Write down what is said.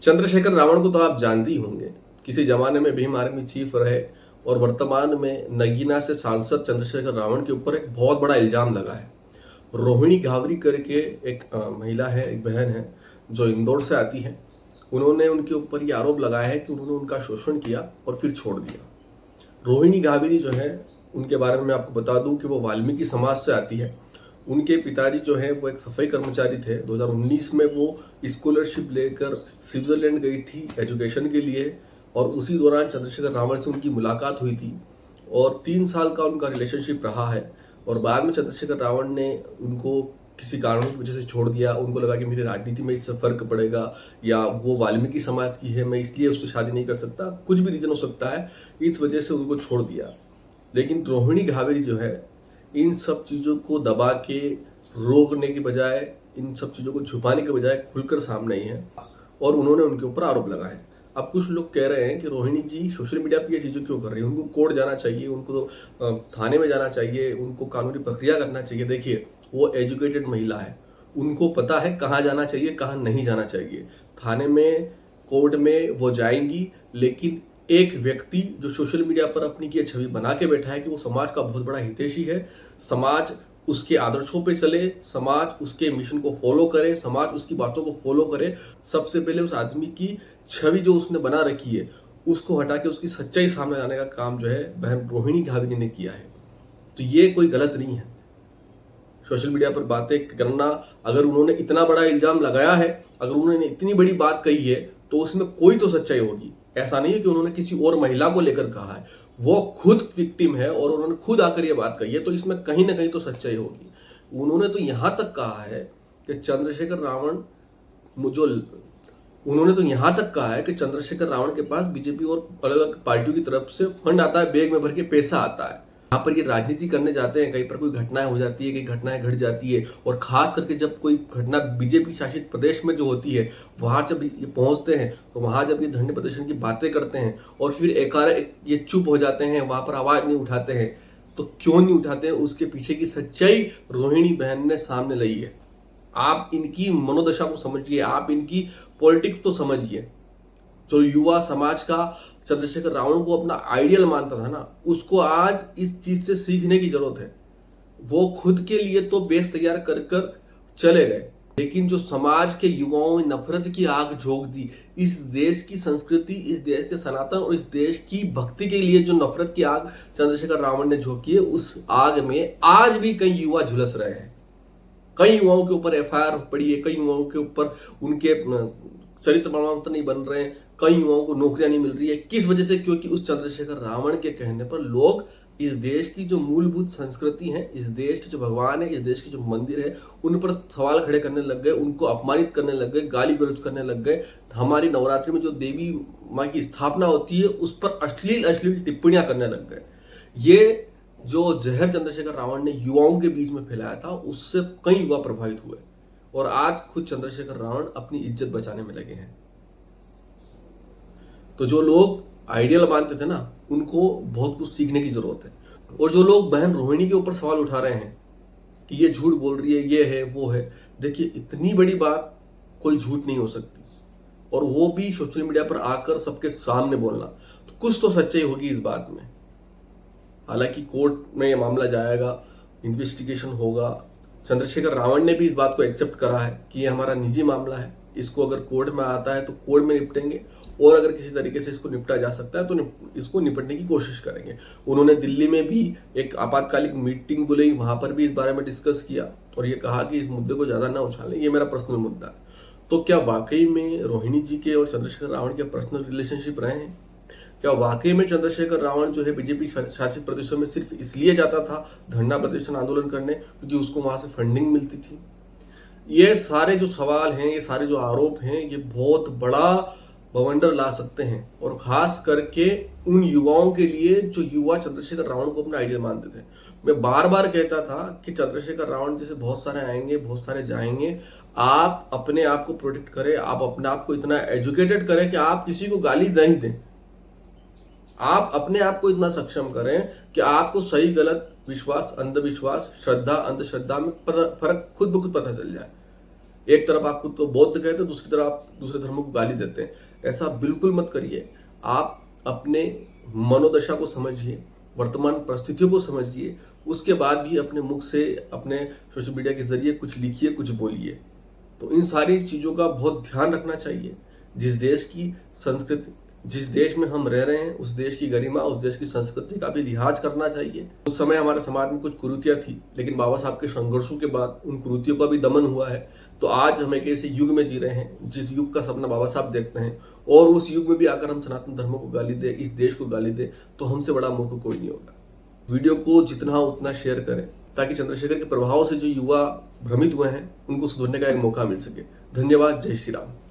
चंद्रशेखर रावण को तो आप जानते ही होंगे। किसी जमाने में भीम आर्मी चीफ रहे और वर्तमान में नगीना से सांसद चंद्रशेखर रावण के ऊपर एक बहुत बड़ा इल्जाम लगा है। रोहिणी घावरी करके एक महिला है, एक बहन है जो इंदौर से आती है। उन्होंने उनके ऊपर ये आरोप लगाया है कि उन्होंने उनका शोषण किया और फिर छोड़ दिया। रोहिणी घावरी जो है, उनके बारे में मैं आपको बता दूं कि वो वाल्मीकि समाज से आती है। उनके पिताजी जो है वो एक सफाई कर्मचारी थे। 2019 में वो स्कॉलरशिप लेकर स्विट्जरलैंड गई थी एजुकेशन के लिए और उसी दौरान चंद्रशेखर रावण से उनकी मुलाकात हुई थी और 3 साल का उनका रिलेशनशिप रहा है। और बाद में चंद्रशेखर रावण ने उनको किसी कारणों की वजह से छोड़ दिया। उनको लगा कि मेरी राजनीति में इससे फर्क पड़ेगा या वो वाल्मीकि समाज की है, मैं इसलिए उससे शादी नहीं कर सकता, कुछ भी रीजन हो सकता है, इस वजह से उनको छोड़ दिया। लेकिन रोहिणी घावरी जो है इन सब चीज़ों को दबा के रोकने के बजाय, इन सब चीज़ों को छुपाने के बजाय खुलकर सामने आई है और उन्होंने उनके ऊपर आरोप लगाए। अब कुछ लोग कह रहे हैं कि रोहिणी जी सोशल मीडिया पर ये चीज़ें क्यों कर रही है, उनको कोर्ट जाना चाहिए, उनको तो थाने में जाना चाहिए, उनको कानूनी प्रक्रिया करना चाहिए। देखिए, वो एजुकेटेड महिला है, उनको पता है कहाँ जाना चाहिए, कहाँ नहीं जाना चाहिए। थाने में, कोर्ट में वो जाएंगी, लेकिन एक व्यक्ति जो सोशल मीडिया पर अपनी की छवि बना के बैठा है कि वो समाज का बहुत बड़ा हितैषी है, समाज उसके आदर्शों पे चले, समाज उसके मिशन को फॉलो करे, समाज उसकी बातों को फॉलो करे, सबसे पहले उस आदमी की छवि जो उसने बना रखी है उसको हटा के उसकी सच्चाई सामने लाने का काम जो है बहन रोहिणी घावरी ने किया है। तो ये कोई गलत नहीं है सोशल मीडिया पर बातें करना। अगर उन्होंने इतना बड़ा इल्जाम लगाया है, अगर उन्होंने इतनी बड़ी बात कही है, तो उसमें कोई तो सच्चाई होगी। ऐसा नहीं है कि उन्होंने किसी और महिला को लेकर कहा है, वो खुद विक्टिम है और उन्होंने खुद आकर ये बात कही है, तो इसमें कहीं ना कहीं तो सच्चाई होगी। उन्होंने तो यहां तक कहा है कि चंद्रशेखर रावण उन्होंने तो यहां तक कहा है कि चंद्रशेखर रावण के पास बीजेपी और अलग अलग पार्टियों की तरफ से फंड आता है, बैग में भर के पैसा आता है। यहाँ पर ये राजनीति करने जाते हैं, कहीं पर कोई घटनाएं हो जाती है, कई घटनाएं घट जाती है, और खास करके जब कोई घटना बीजेपी शासित प्रदेश में जो होती है, वहां जब ये पहुंचते हैं, तो वहां जब ये धरने प्रदर्शन की बातें करते हैं और फिर एकाएक ये चुप हो जाते हैं, वहां पर आवाज नहीं उठाते हैं, तो क्यों नहीं उठाते हैं, उसके पीछे की सच्चाई रोहिणी बहन ने सामने लाई है। आप इनकी मनोदशा को समझिए, आप इनकी पॉलिटिक्स तो समझिए। जो युवा समाज का चंद्रशेखर रावण को अपना आइडियल मानता था ना, उसको आज इस चीज से सीखने की जरूरत है। वो खुद के लिए तो बेस तैयार कर कर चले गए, लेकिन जो समाज के युवाओं में नफरत की आग झोंक दी, इस देश की संस्कृति, इस देश के सनातन और इस देश की भक्ति के लिए जो नफरत की आग चंद्रशेखर रावण ने झोंकी है, उस आग में आज भी कई युवा झुलस रहे हैं। कई युवाओं के ऊपर एफआईआर पड़ी है, कई युवाओं के ऊपर उनके चरित्र प्रमाण पत्र नहीं बन रहे हैं, कई युवाओं को नौकरियां नहीं मिल रही है। किस वजह से? क्योंकि उस चंद्रशेखर रावण के कहने पर लोग इस देश की जो मूलभूत संस्कृति है, इस देश के जो भगवान है, इस देश के जो मंदिर है, उन पर सवाल खड़े करने लग गए, उनको अपमानित करने लग गए, गाली गलौज करने लग गए। हमारी नवरात्रि में जो देवी माँ की स्थापना होती है, उस पर अश्लील टिप्पणियां करने लग गए। ये जो जहर चंद्रशेखर रावण ने युवाओं के बीच में फैलाया था, उससे कई युवा प्रभावित हुए और आज खुद चंद्रशेखर रावण अपनी इज्जत बचाने में लगे हैं। तो जो लोग आइडियल मानते थे ना, उनको बहुत कुछ सीखने की जरूरत है। और जो लोग बहन रोहिणी के ऊपर सवाल उठा रहे हैं कि ये झूठ बोल रही है, ये है, वो है, देखिए, इतनी बड़ी बात कोई झूठ नहीं हो सकती, और वो भी सोशल मीडिया पर आकर सबके सामने बोलना, तो कुछ तो सच्चाई होगी इस बात में। हालांकि कोर्ट में ये मामला जाएगा, इन्वेस्टिगेशन होगा। चंद्रशेखर रावण ने भी इस बात को एक्सेप्ट करा है कि ये हमारा निजी मामला है, इसको अगर कोर्ट में आता है तो कोर्ट में निपटेंगे, और अगर किसी तरीके से इसको निपटा जा सकता है तो इसको निपटने की कोशिश करेंगे। उन्होंने दिल्ली में भी एक आपातकालिक मीटिंग बुलाई, वहां पर भी इस बारे में डिस्कस किया और ये कहा कि इस मुद्दे को ज्यादा ना उछालें, ये मेरा पर्सनल मुद्दा है। तो क्या वाकई में रोहिणी जी के और चंद्रशेखर रावण के पर्सनल रिलेशनशिप रहे हैं? क्या वाकई में चंद्रशेखर रावण जो है बीजेपी शासित प्रदेशों में सिर्फ इसलिए जाता था धरना प्रदर्शन आंदोलन करने क्योंकि उसको वहां से फंडिंग मिलती थी? ये सारे जो सवाल हैं, ये सारे जो आरोप हैं, ये बहुत बड़ा बवंडर ला सकते हैं, और खास करके उन युवाओं के लिए जो युवा चंद्रशेखर रावण को अपना आइडियल मानते थे। मैं बार बार कहता था कि चंद्रशेखर रावण जैसे बहुत सारे आएंगे, बहुत सारे जाएंगे। आप अपने आप को प्रोटेक्ट करें, आप अपने आप को इतना एजुकेटेड करें कि आप किसी को गाली नहीं दें। आप अपने आप को इतना सक्षम करें कि आपको सही गलत, विश्वास अंधविश्वास, श्रद्धा अंधश्रद्धा में फर्क खुद ब खुद पता चल जाए। एक तरफ आप खुद को बौद्ध कहते हैं, दूसरी तरफ आप दूसरे धर्मों को गाली देते हैं। ऐसा बिल्कुल मत करिए। आप अपने मनोदशा को समझिए, वर्तमान परिस्थितियों को समझिए, उसके बाद भी अपने मुख से, अपने सोशल मीडिया के जरिए कुछ लिखिए, कुछ बोलिए। तो इन सारी चीज़ों का बहुत ध्यान रखना चाहिए। जिस देश की संस्कृति, जिस देश में हम रह रहे हैं, उस देश की गरिमा, उस देश की संस्कृति का भी लिहाज करना चाहिए। उस समय हमारे समाज में कुछ कुरीतियां थी, लेकिन बाबा साहब के संघर्षों के बाद उन कुरीतियों का भी दमन हुआ है। तो आज हम एक ऐसे युग में जी रहे हैं जिस युग का सपना बाबा साहब देखते हैं, और उस युग में भी आकर हम सनातन धर्म को गाली दे, इस देश को गाली दे, तो हमसे बड़ा मूर्ख कोई नहीं होगा। वीडियो को जितना उतना शेयर करें, ताकि चंद्रशेखर के प्रभाव से जो युवा भ्रमित हुए हैं उनको सुधरने का एक मौका मिल सके। धन्यवाद। जय श्री राम।